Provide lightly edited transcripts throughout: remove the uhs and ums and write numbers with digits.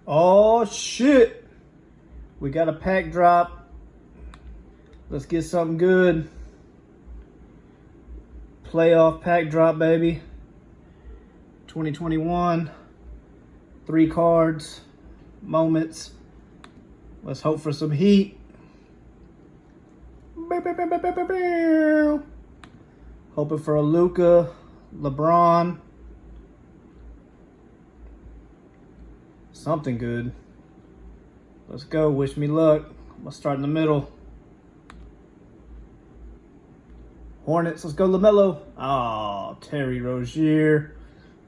Oh, shit. We got a pack drop. Let's get something good. Playoff pack drop, baby. 2021. 3 cards. Moments. Let's hope for some heat. Hoping for a Luka, LeBron. Something good. Let's go. Wish me luck. I'm going to start in the middle. Hornets. Let's go, LaMelo. Oh, Terry Rozier.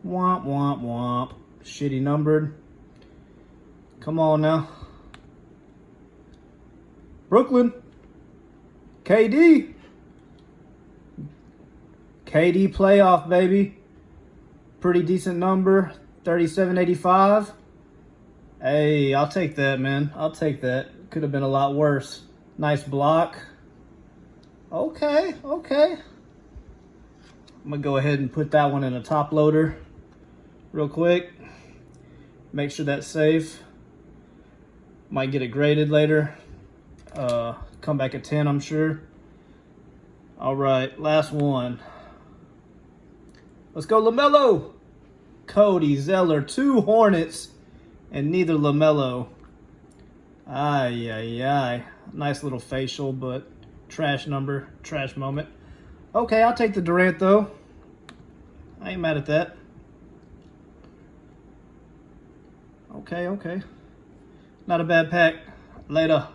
Womp, womp, womp. Shitty numbered. Come on now. Brooklyn. KD. KD playoff, baby. Pretty decent number. 37.85. Hey, I'll take that, man. I'll take that. Could have been a lot worse. Nice block. Okay. I'm going to go ahead and put that one in a top loader real quick. Make sure that's safe. Might get it graded later. Come back at 10, I'm sure. All right, last one. Let's go, LaMelo. Cody Zeller, 2 Hornets, and neither LaMelo. Ay. Nice little facial, but trash number, trash moment. Okay, I'll take the Durant, though. I ain't mad at that. Okay. Not a bad pack. Later.